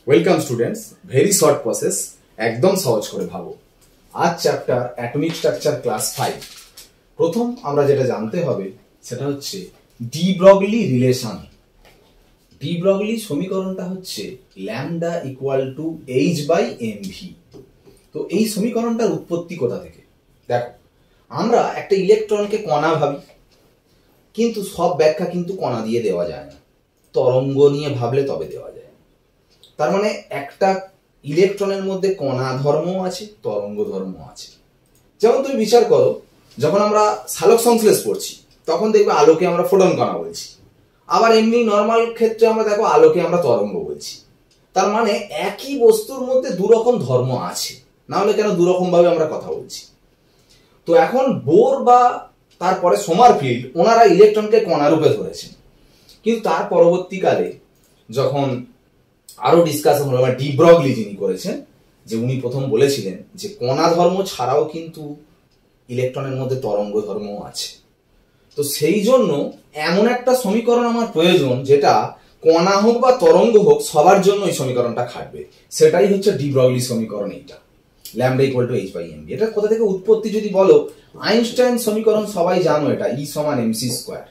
Welcome students, very short process, একদম সহজ করে ভাবো। আজ চ্যাপ্টার অ্যাটমিক স্ট্রাকচার ক্লাস 5। প্রথম আমরা যেটা জানতে হবে সেটা হচ্ছে de Broglie relation. De Broglie সমীকরণটা হচ্ছে lambda equal to h by m v. তো এই সমীকরণটার উৎপত্তি কোথা থেকে? দেখো, আমরা একটা ইলেকট্রনকে কণা ভাবি, কিন্তু সব ব্যাখ্যা কিন্তু কণা দিয়ে দেওয়া যায় না, তরঙ্গ নিয়ে ভাবলে তবে দেওয়া যায়। তার মানে একটা ইলেকট্রনের মধ্যে কণা ধর্ম আছে, তরঙ্গ ধর্ম আছে। যেমন তুমি বিচার করো, যখন আমরা সালোক সংশ্লেষ পড়ছি তখন দেখবে আলোকে আমরা ফোটন কণা বলছি, আবার এমনি নর্মাল ক্ষেত্রে আমরা দেখো আলোকে আমরা তরঙ্গ বলছি। তার মানে একই বস্তুর মধ্যে দুরকম ধর্ম আছে, না হলে কেন দুরকম ভাবে আমরা কথা বলছি। তো এখন বোর বা তারপরে সোমারফিল্ড ওনারা ইলেকট্রনকে কণা রূপে ধরেছেন, কিন্তু তার পরবর্তীকালে যখন আরো ডিসকাশন হলো, ডি ব্রগলি যিনি করেছেন, যে উনি প্রথম বলেছিলেন যে কণা ধর্ম ছাড়াও কিন্তু ইলেকট্রনের মধ্যে তরঙ্গ ধর্ম আছে। তো সেই জন্য এমন একটা সমীকরণ আমার প্রয়োজন যেটা কণা হোক বা তরঙ্গ হোক সবার জন্য এই সমীকরণটা খাটবে। সেটাই হচ্ছে ডি ব্রগলি সমীকরণ। এইটা lambda equal to h by m v. এটা কোথা থেকে উৎপত্তি যদি বলো, আইনস্টাইন সমীকরণ সবাই জানো, এটা ই সমান এমসি স্কোয়ার।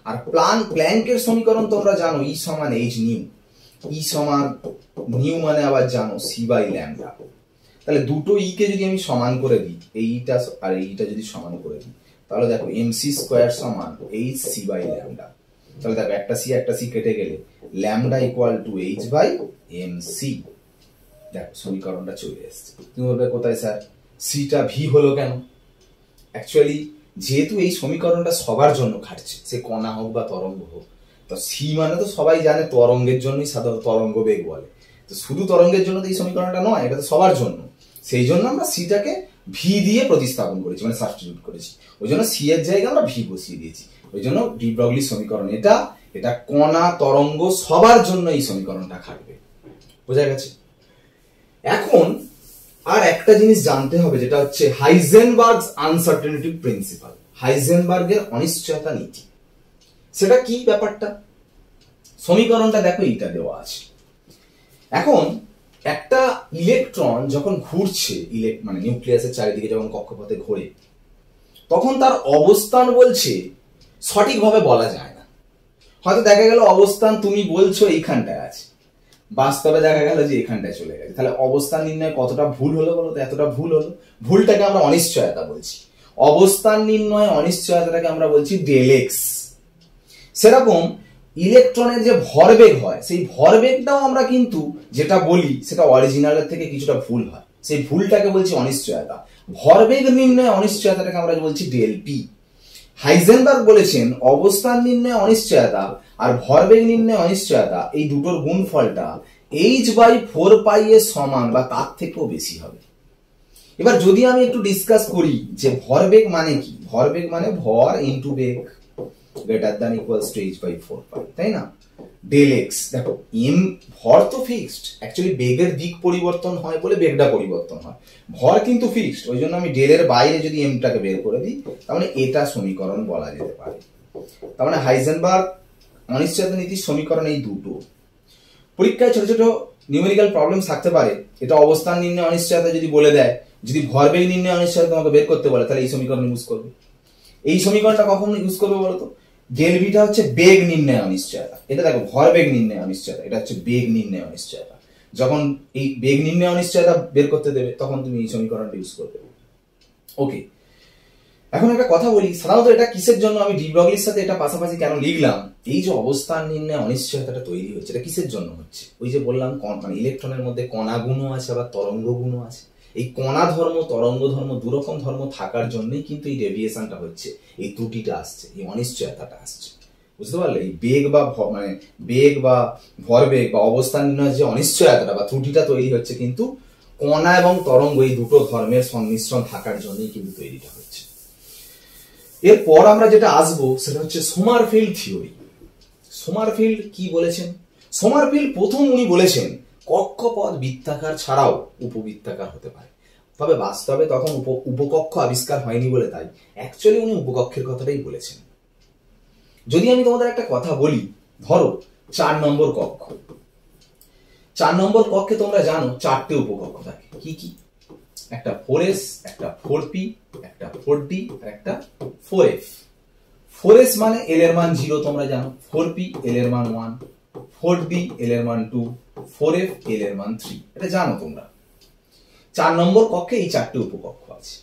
আর প্ল্যাঙ্কের সমীকরণ তোমরা জানো, ই সমান এইচ নিউ। ই সমান নিউ মানে আবার জানো সি বাই ল্যামডা। তাহলে দুটো ই কে যদি আমি সমান করে দিই, এইটা আর এইটা যদি সমান করে দিই, তাহলে দেখো এমসি স্কোয়ার সমান এইচ সি বাই ল্যামডা। তাহলে দেখো একটা সি কেটে গেলে lambda equal to h by m c. দেখো সমীকরণটা চলে এসছে। তুমি বলবে কোথায় স্যার সিটা ভি হলো কেন? অ্যাকচুয়ালি যেহেতু এই সমীকরণটা সবার জন্য খাটছে, সে কণা হোক বা তরঙ্গ হোক, তো সি মানে তো সবাই জানে তরঙ্গের জন্যই সাধারণত তরঙ্গ বেগ বলে। তো শুধু তরঙ্গের জন্য তো এই সমীকরণটা নয়, এটা তো সবার জন্য। সেই জন্য আমরা সিটাকে ভি দিয়ে প্রতিস্থাপন করেছি, মানে সাবস্টিটিউট করেছি। ওই জন্য সি এর জায়গায় আমরা ভি বসিয়ে দিয়েছি। ওই জন্য ডি ব্রগলি সমীকরণ এটা কণা তরঙ্গ সবার জন্য এই সমীকরণটা খাটবে। বোঝা গেছে? এখন আর একটা জিনিস জানতে হবে, যেটা হচ্ছে হাইজেনবার্গস আনসার্টেনিটি প্রিন্সিপাল, হাইজেনবার্গের অনিশ্চয়তা নীতি। সেটা কি ব্যাপারটা? সমীকরণটা দেখো এইটা দেওয়া আছে। এখন একটা ইলেকট্রন যখন ঘুরছে, মানে নিউক্লিয়াসের চারিদিকে যখন কক্ষপথে ঘোরে, তখন তার অবস্থান বলছে সঠিকভাবে বলা যায় না। হয়তো দেখা গেল অবস্থান তুমি বলছো এইখানটায় আছে, বাস্তবে দেখা গেল যে এখানটায় চলে গেছে। তাহলে অবস্থান নির্ণয় কতটা ভুল হলো বলো তো? এতটা ভুল হলো। ভুলটাকে আমরা অনিশ্চয়তা বলছি। অবস্থান নির্ণয় অনিশ্চয়তাটাকে আমরা বলছি ডেল এক্স। সেরকম ইলেকট্রনের যে ভরবেগ হয়, সেই ভরবেগটাও আমরা কিন্তু যেটা বলি সেটা অরিজিনালের থেকে কিছুটা ভুল হয়, সেই ভুলটাকে বলছি অনিশ্চয়তা। ভরবেগ নির্ণয় অনিশ্চয়তাটাকে আমরা বলছি ডেল পি। হাইজেনবার্গ বলেছেন অবস্থান নির্ণয় অনিশ্চয়তা আর ভরবেগ নির্ণয় অনিশ্চয়তা, এই দুটোর গুণফলটা এইচ বাই 4 পাই এর সমান বা তার থেকেও বেশি হবে। এবার যদি আমি একটু ডিসকাস করি যে ভরবেগ মানে কি, ভরবেগ মানে ভর ইনটু বেগ greater than equals to h by 4 pi, তাই না? ডেল এক্স, দেখো এম ভর তো ফিক্সড, অ্যাকচুয়ালি বেগের দিক পরিবর্তন হয় বলে বেগটা পরিবর্তন হয়, ভর কিন্তু ফিক্সড। ওই জন্য আমি ডেলের বাইরে যদি এমটাকে বের করে দিই, তার মানে এটা সমীকরণ বলা যেতে পারে। তার মানে হাইজেনবার্গ অনিশ্চয়তা নীতির সমীকরণ এই দুটো। পরীক্ষায় ছোট ছোট নিউমেরিক্যাল প্রবলেম থাকতে পারে। এটা অবস্থান নির্ণয় অনিশ্চয়তা যদি বলে দেয়, যদি ভরবেগ নির্ণয় অনিশ্চয়তা তোমাকে বের করতে বলে, তাহলে এই সমীকরণ ইউজ করবে। এই সমীকরণটা কখন ইউজ করবে বলতো? ডেল ভিটা হচ্ছে বেগ নির্ণয় অনিশ্চয়তা। এটা দেখো ভরবেগ নির্ণয় অনিশ্চয়তা, এটা হচ্ছে বেগ নির্ণয় অনিশ্চয়তা। যখন এই বেগ নির্ণয় অনিশ্চয়তা বের করতে দেবে, তখন তুমি এই সমীকরণটা ইউজ করবে। ওকে, এখন একটা কথা বলি, সাধারণত এটা কিসের জন্য আমি ডি ব্রগলির সাথে এটা পাশাপাশি কেন লিখলাম? এই যে অবস্থান নির্ণয় অনিশ্চয়তাটা তৈরি হচ্ছে, এটা কিসের জন্য হচ্ছে? ওই যে বললাম মানে ইলেকট্রনের মধ্যে কণা গুণও আছে আবার তরঙ্গ গুণও আছে। এই কণা ধর্ম তরঙ্গ ধর্ম দুরকম ধর্ম থাকার জন্যই কিন্তু এই ডেভিয়েশনটা হচ্ছে, এই ত্রুটিটা আসছে, এই অনিশ্চয়তাটা আসছে। বুঝতে পারলে? এই বেগ বা মানে বেগ বা ভরবেগ বা অবস্থান নির্ণয়ের যে অনিশ্চয়তাটা বা ত্রুটিটা তৈরি হচ্ছে, কিন্তু কণা এবং তরঙ্গ এই দুটো ধর্মের সংমিশ্রণ থাকার জন্যই কিন্তু তৈরিটা হচ্ছে। এরপর আমরা যেটা আসবো সেটা হচ্ছে সোমারফিল্ড থিওরি। সোমারফিল্ড কি বলেছেন? সোমারফিল্ড প্রথম উনি বলেছেন কক্ষপথ বৃত্তাকার ছাড়াও উপবৃত্তাকার হতে পারে। তবে বাস্তবে তখন উপকক্ষ আবিষ্কার হয়নি বলে তাই অ্যাকচুয়ালি উনি উপকক্ষের কথাটাই বলেছেন। যদি আমি তোমাদের একটা কথা বলি, ধরো 4 নম্বর কক্ষ। 4 নম্বর কক্ষে তোমরা জানো 4টে উপকক্ষ থাকে। কি কি? একটা 4s, একটা 4p, একটা 4d আর একটা 4f। 4s মানে l এর মান 0 তোমরা জানো, 4p l এর মান 1, 4d l এর মান 2, 4f l এর মান 3, এটা জানো তোমরা। 4 নম্বর কক্ষে এই 4টে উপকক্ষ আছে।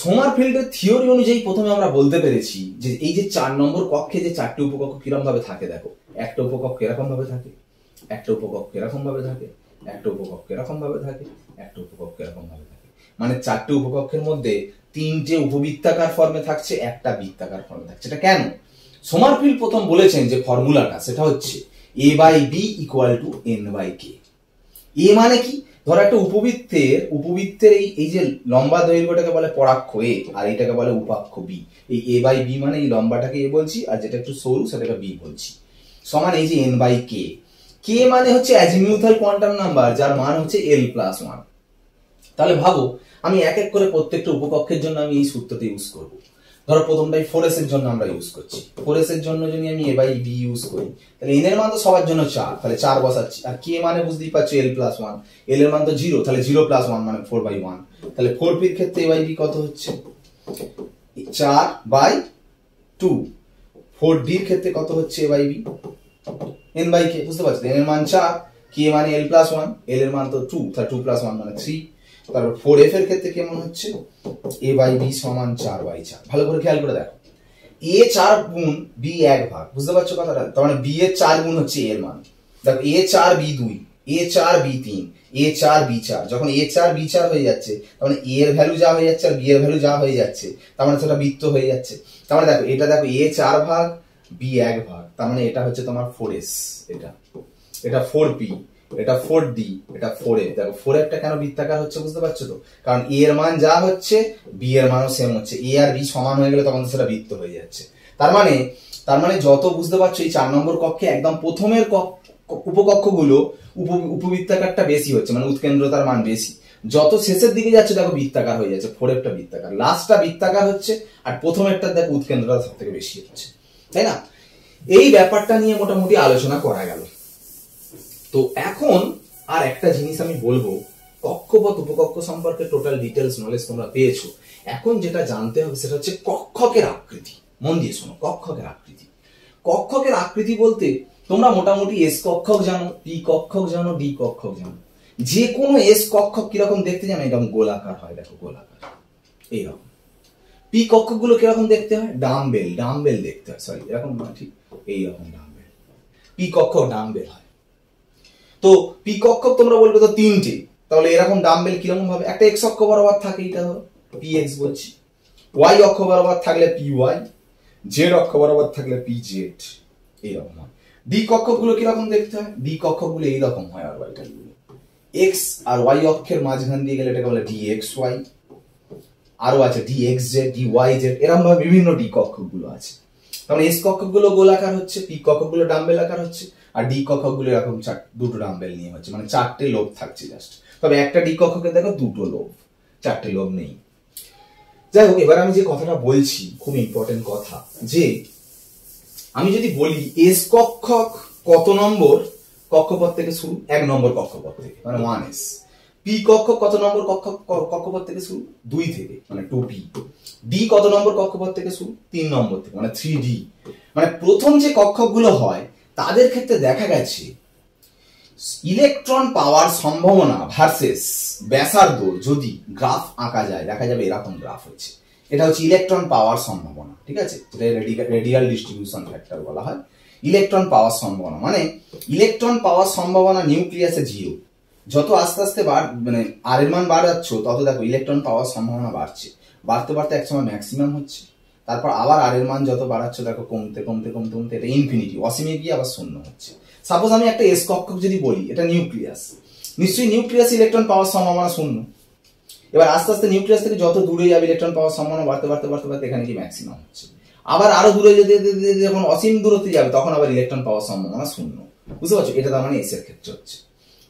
সোমারফিল্ডের থিওরি অনুযায়ী প্রথমে আমরা বলতে পেরেছি যে এই যে 4 নম্বর কক্ষে যে 4টে উপকক্ষ কিরকম ভাবে থাকে দেখো, একটা উপকক্ষ এরকম ভাবে থাকে, একটা উপকক্ষ এরকম ভাবে থাকে, একটা উপকক্ষ এরকম ভাবে থাকে, একটা উপকক্ষ এরকম ভাবে থাকে। মানে 4টে উপকক্ষের মধ্যে 3টে উপবৃত্তাকার ফর্মে থাকছে, একটা বৃত্তাকার ফর্মে থাকছে। এটা কেন? সোমারফিল্ড প্রথম বলেছেন যে ফর্মুলাটা সেটা হচ্ছে a/b = n/k। এ মানে কি? ধরো একটা উপবৃত্তের এই যে লম্বা দৈর্ঘ্যটাকে বলে পরাক্ষ এ আর এইটাকে বলে উপাক্ষ বি। এই a/b মানে এই লম্বাটাকে এ বলছি আর যেটা একটু সরু সেটাকে বি বলছি, সমান এই যে n/k। কে মানে হচ্ছে অ্যাজিমিউথাল কোয়ান্টাম নাম্বার যার মান হচ্ছে l+1। তাহলে ভাবো আমি এক এক করে প্রত্যেকটা উপকক্ষের জন্য আমি এই সূত্রটা ইউজ করব। ধরো প্রথমটাই 4s এর জন্য আমরা ইউজ করছি। 4s এর জন্য যদি আমি a/b ইউজ করি তাহলে n এর মান তো সবার জন্য 4, তাহলে 4 বসাচ্ছি। আর k মানে বুঝতেই পারছো l+1, l এর মান তো 0, তাহলে 0+1 মানে 4/1। তাহলে 4p এর ক্ষেত্রে a/b কত হচ্ছে? 4/2। 4d এর ক্ষেত্রে কত হচ্ছে a/b? n/k। বুঝতে পারছো? n এর মান 4, k মানে l+1, l এর মান তো 2, তাহলে 2+1 মানে 3। তারপর 4f এর ক্ষেত্রে কেমন হচ্ছে? a/b সমান 4/4। ভালো করে খেয়াল করে দেখো, a 4 গুণ b 1 ভাগ। বুঝতে পারছো কথাটা? তার মানে b এর 4 গুণ হচ্ছে a এর মান। দেখো a 4 b 2, a 4 b 3, a 4 b 4। যখন a 4 b 4 হয়ে যাচ্ছে তার মানে a এর ভ্যালু যা হয়ে যাচ্ছে আর b এর ভ্যালু যা হয়ে যাচ্ছে তার মানে সেটা বৃত্ত হয়ে যাচ্ছে। তার মানে দেখো এটা দেখো a 4 ভাগ b 1 ভাগ, তার মানে এটা হচ্ছে তোমার 4s, এটা 4p, এটা 4d, এটা 4f। দেখো 4f টা কেন বৃত্তাকার হচ্ছে বুঝতে পারছো তো? কারণ a এর মান যা হচ্ছে b এর মানও সেম হচ্ছে, a আর b সমান হয়ে গেলে তখন সেটা বৃত্ত হয়ে যাচ্ছে। তার মানে যত বুঝতে পারছো এই 4 নম্বর কক্ষে একদম প্রথমের উপকক্ষগুলো উপবৃত্তাকারটা বেশি হচ্ছে, মানে উৎকেন্দ্রতার মান বেশি। যত শেষের দিকে যাচ্ছে দেখো বৃত্তাকার হয়ে যাচ্ছে, 4fটা বৃত্তাকার, লাস্টটা বৃত্তাকার হচ্ছে, আর প্রথমেরটা দেখো উৎকেন্দ্রতা সবথেকে বেশি হচ্ছে, তাই না? এই ব্যাপারটা নিয়ে মোটামুটি আলোচনা করা গেল। তো এখন আর একটা জিনিস আমি বলবো, কক্ষপথ উপকক্ষ সম্পর্কে টোটাল ডিটেলস নলেজ তোমরা পেয়েছো। এখন যেটা জানতে হবে সেটা হচ্ছে কক্ষকের আকৃতি। মন দিয়ে শোনো, কক্ষকের আকৃতি। কক্ষকের আকৃতি বলতে তোমরা মোটামুটি এস কক্ষক জানো, পি কক্ষক জানো, ডি কক্ষক জানো। যে কোনো এস কক্ষক কিরকম দেখতে জানো? এরকম গোলাকার হয়, দেখো গোলাকার এইরকম। পি কক্ষক গুলো কিরকম দেখতে হয়? ডাম্বেল দেখতে হয়, সরি এরকম নয়, ঠিক এইরকম ডাম্বেল। পি কক্ষক ডাম্বেল হয়। তো পি কক্ষক তোমরা বলবে তো 3টে, তাহলে এরকম ডাম্বেল কিরকম ভাবে? একটা এক্স অক্ষ বরাবর থাকে, এটা ধরো পি এক্স বলছি, ওয়াই অক্ষ বরাবর থাকলে পি ওয়াই, জেড অক্ষ বরাবর থাকলে পি জেড, এইরকম হয়। ডি কক্ষক গুলো কিরকম দেখতে হয়? ডি কক্ষক গুলো এইরকম হয়, আর ওয়াইটা এক্স আর ওয়াই অক্ষের মাঝখান দিয়ে গেলে এটাকে বলে ডি এক্স ওয়াই। আরো আছে d x z, d y z, এরকম ভাবে বিভিন্ন ডি কক্ষক গুলো আছে। তাহলে এস কক্ষক গুলো গোলাকার হচ্ছে, পি কক্ষক গুলো ডাম্বেল আকার হচ্ছে, আর ডি কক্ষক গুলো এরকম দুটো ডাম্বেল নিয়ে হচ্ছে, মানে 4টে লোব থাকছে জাস্ট। তবে একটা ডি কক্ষকে দেখো 2টো লোব, 4টে লোব নেই। যাই হোক, এবার আমি যে কথাটা বলছি খুব ইম্পর্টেন্ট কথা, যে আমি যদি বলি এস কক্ষক কত নম্বর কক্ষপথ থেকে শুরু? 1 নম্বর কক্ষপথ থেকে, মানে 1s। পি কক্ষক কত নম্বর কক্ষপথ থেকে শুরু? 2 থেকে, মানে 2p। ডি কত নম্বর কক্ষপথ থেকে শুরু? 3 নম্বর থেকে, মানে 3d। মানে প্রথম যে কক্ষকগুলো হয় তাদের ক্ষেত্রে দেখা গেছে ইলেকট্রন পাওয়ার সম্ভাবনা ভার্সেস ব্যাসার্ধ যদি গ্রাফ আঁকা যায়, দেখা যাবে এরকম গ্রাফ হচ্ছে। এটা হচ্ছে ইলেকট্রন পাওয়ার সম্ভাবনা, ঠিক আছে? এটা রেডিয়াল ডিস্ট্রিবিউশন ফ্যাক্টর বলা হয়। ইলেকট্রন পাওয়ার সম্ভাবনা মানে ইলেকট্রন পাওয়ার সম্ভাবনা নিউক্লিয়াসে 0। যত আস্তে আস্তে মানে আর এর মান বাড়াচ্ছ তত দেখো ইলেকট্রন পাওয়ার সম্ভাবনা বাড়ছে, বাড়তে বাড়তে একসময় ম্যাক্সিমাম হচ্ছে। তারপর আবার আর এর মান যত বাড়াচ্ছ দেখো কমতে কমতে কমতে কমতে এটা ইনফিনিটি, অসীমে গিয়ে আবার শূন্য হচ্ছে। সাপোজ আমি একটা এস কক্ষক যদি বলি, এটা নিউক্লিয়াস, নিশ্চয়ই নিউক্লিয়াস ইলেকট্রন পাওয়ার সম্ভাবনা 0। এবার আস্তে আস্তে নিউক্লিয়াস থেকে যত দূরে যাবে ইলেকট্রন পাওয়ার সম্ভাবনা বাড়তে বাড়তে বাড়তে বাড়তে এখানে কি ম্যাক্সিমাম হচ্ছে। আবার আরো দূরে যেতে যখন অসীম দূরত্বে যাবে তখন আবার ইলেকট্রন পাওয়ার সম্ভাবনা 0। বুঝতে পারছো? এটা তার মানে এস এর ক্ষেত্রে হচ্ছে।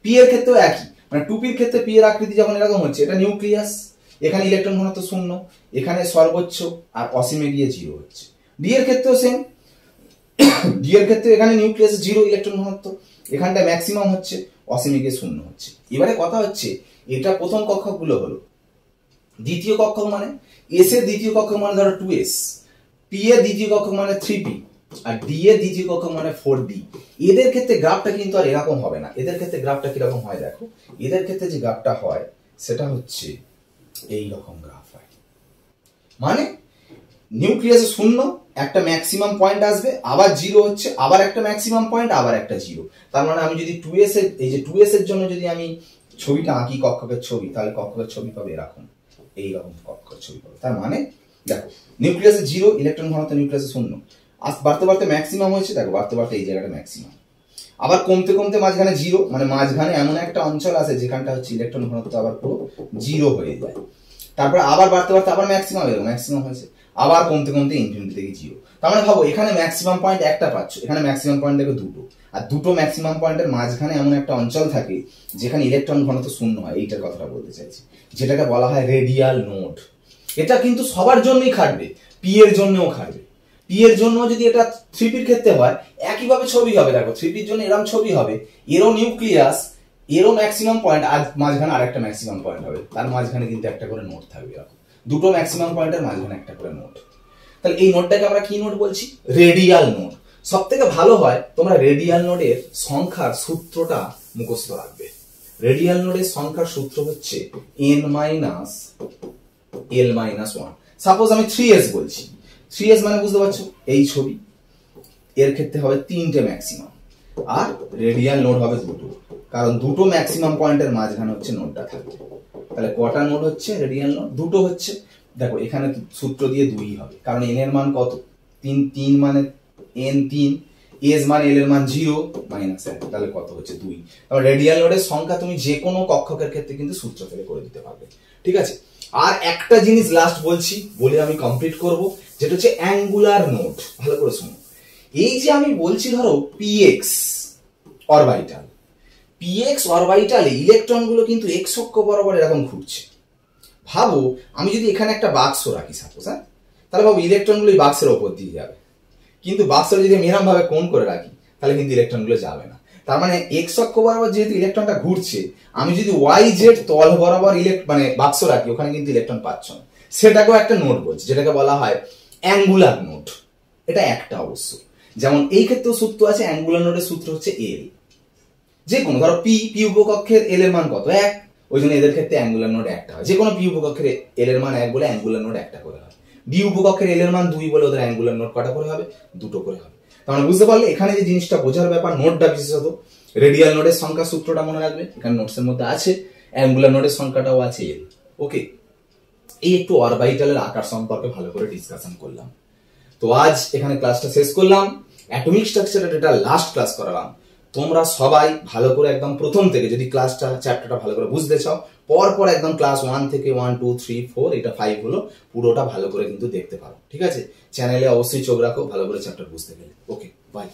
পি এর ক্ষেত্রেও একই, মানে 2p এর ক্ষেত্রে পি এর আকৃতি যখন এরকম হচ্ছে, এটা নিউক্লিয়াস, এখানে ইলেকট্রন ঘনত্ব 0, এখানে সর্বোচ্চ আর অসীমে গিয়ে 0 হচ্ছে। ডি এর ক্ষেত্রেও সেম, ডি এর ক্ষেত্রে এখানে নিউক্লিয়াস 0 ইলেকট্রন ঘনত্ব, এখানটা ম্যাক্সিমাম হচ্ছে, অসীমিকে 0 হচ্ছে। এবারে কথা হচ্ছে এটা প্রথম কক্ষকগুলো হলো, দ্বিতীয় কক্ষক মানে এস এর দ্বিতীয় কক্ষক মানে ধরো 2s, পি এর দ্বিতীয় কক্ষক মানে 3p, আর ডি এর দ্বিতীয় কক্ষক মানে 4d। এদের ক্ষেত্রে গ্রাফটা কিন্তু আর এরকম হবে না। এদের ক্ষেত্রে গ্রাফটা কিরকম হয় দেখো, এদের ক্ষেত্রে যে গ্রাফটা হয় সেটা হচ্ছে এই রকম গ্রাফ হয়, মানে নিউক্লিয়াসে 0 একটা ম্যাক্সিমাম পয়েন্ট আসবে, আবার 0 হচ্ছে, আবার একটা ম্যাক্সিমাম পয়েন্ট, আবার একটা 0। তার মানে আমি যদি 2s এর এই যে 2s এর জন্য যদি আমি ছবিটা আঁকি কক্ষকের ছবি, তাহলে কক্ষকের ছবি পাবে এরকম, এইরকম কক্ষকের ছবি পাবে। তার মানে দেখো নিউক্লিয়াসে 0 ইলেকট্রন ঘনত্ব, নিউক্লিয়াসে 0, বাড়তে বাড়তে ম্যাক্সিমাম হয়েছে, দেখো বাড়তে বাড়তে এই জায়গাটা ম্যাক্সিমাম, আবার কমতে কমতে মাঝখানে 0, মানে মাঝখানে এমন একটা অঞ্চল আছে যেখানটা হচ্ছে ইলেকট্রন ঘনত্ব আবার পুরো 0 হয়ে যায়। তারপরে আবার বাড়তে বাড়তে আবার ম্যাক্সিমাম এলো, ম্যাক্সিমাম হয়েছে, আবার কমতে কমতে ইনফিনিটি থেকে 0। তার মানে ভাবো এখানে ম্যাক্সিমাম পয়েন্ট একটা পাচ্ছ, এখানে ম্যাক্সিমাম পয়েন্ট দেখো দুটো, আর দুটো ম্যাক্সিমাম পয়েন্টের মাঝখানে এমন একটা অঞ্চল থাকে যেখানে ইলেকট্রন ঘনত্ব 0 হয়। এইটার কথাটা বলতে চাইছি, যেটাকে বলা হয় রেডিয়াল নোড। এটা কিন্তু সবার জন্যই খাটবে, পি এর জন্যও খাটবে। পি এর জন্য যদি এটা 3p এর ক্ষেত্রে হয় একইভাবে ছবি হবে, দেখো 3p এর জন্য এরকম ছবি হবে, এরও নিউক্লিয়াস, এরও ম্যাক্সিমাম পয়েন্ট, আর মাঝখানে আরেকটা ম্যাক্সিমাম পয়েন্ট হবে, তার মাঝখানে কিন্তু একটা করে নোড থাকবে, এরকম দুটো ম্যাক্সিমাম পয়েন্টের মাঝখানে একটা করে নোড। তাহলে এই নোডটাকে আমরা কি নোড বলছি? Radial node. সব থেকে ভালো হয় তোমরা রেডিয়াল নোডের সংখ্যার সূত্রটা মুখস্থ রাখবে। রেডিয়াল নোডের সংখ্যার সূত্র হচ্ছে n-l-1। সাপোজ আমি 3s বলছি, 3s মানে বুঝতে পারছো এই ছবি, এর ক্ষেত্রে হবে 3টে ম্যাক্সিমাম, আর রেডিয়াল নোড হবে দুটো, কারণ দুটো ম্যাক্সিমাম পয়েন্টের মাঝখানে হচ্ছে নোডটা থাকবে। তাহলে কটা নোড হচ্ছে রেডিয়াল নোড? দুটো হচ্ছে। দেখো এখানে সূত্র দিয়ে 2 হবে, কারণ n এর মান কত? 3 মানে n 3, s মানে l এর মান 0 মাইনাস 1, তাহলে কত হচ্ছে 2। তাহলে রেডিয়াল নোডের সংখ্যা তুমি যে কোনো কক্ষকের ক্ষেত্রে কিন্তু সূত্র থেকে করে দিতে পারবে, ঠিক আছে? আর একটা জিনিস লাস্ট বলছি, বলে আমি কমপ্লিট করব, যেটা হচ্ছে অ্যাঙ্গুলার নোড। ভালো করে শোনো, এই যে আমি বলছি ধরো px অরবিটাল, px অরবিটালে ইলেকট্রনগুলো কিন্তু x অক্ষ বরাবর এরকম ঘুরছে। ভাবো আমি যদি এখানে একটা বাক্স রাখি সাপোজ, হ্যাঁ, তাহলে ভাবো ইলেকট্রনগুলো এই বাক্সের ওপর দিয়ে যাবে, কিন্তু বাক্সটা যদি এরকম ভাবে কোণ করে রাখি তাহলে কিন্তু ইলেকট্রনগুলো যাবে না। তার মানে x অক্ষ বরাবর যেহেতু ইলেকট্রনটা ঘুরছে, আমি যদি y-z তল বরাবর মানে বাক্স রাখি, ওখানে কিন্তু ইলেকট্রন পাচ্ছ না। সেটাকেও একটা নোড বলছে, যেটাকে বলা হয় অ্যাঙ্গুলার নোড। এটা একটা অবশ্য, যেমন এই ক্ষেত্রেও সূত্র আছে, অ্যাঙ্গুলার নোডের সূত্র হচ্ছে l। যে কোনো ধরো পি উপকক্ষের l এর মান কত? 1, ওই জন্য এদের ক্ষেত্রে অ্যাঙ্গুলার নোড একটা হয়। যে কোনো পি উপকক্ষের l এর মান 1 বলে অ্যাঙ্গুলার নোড একটা করে হয়। ডি উপকক্ষের l এর মান 2 বলে ওদের অ্যাঙ্গুলার নোড কটা করে হবে? দুটো করে হবে। তার মানে বুঝতে পারলে এখানে যে জিনিসটা বোঝার ব্যাপার, নোডটা বিশেষত রেডিয়াল নোডের সংখ্যা সূত্রটা মনে রাখবে, এখানে নোটসের মধ্যে আছে, অ্যাঙ্গুলার নোডের সংখ্যাটাও আছে l। ওকে, এই একটু অরবিটালের আকার সম্পর্কে ভালো করে ডিসকাশন করলাম। তো আজ এখানে ক্লাসটা শেষ করলাম, অ্যাটমিক স্ট্রাকচারের এটা লাস্ট ক্লাস করালাম। তোমরা সবাই ভালো করে একদম প্রথম থেকে যদি ক্লাসটা চ্যাপ্টারটা ভালো করে বুঝতে চাও, পর একদম ক্লাস 1 থেকে 1 2 3 4 এটা 5 হলো, পুরোটা ভালো করে কিন্তু দেখতে পারো, ঠিক আছে? চ্যানেলে অবশ্যই চোখ রাখো ভালো করে চ্যাপ্টার বুঝতে গেলে। ওকে, বাই।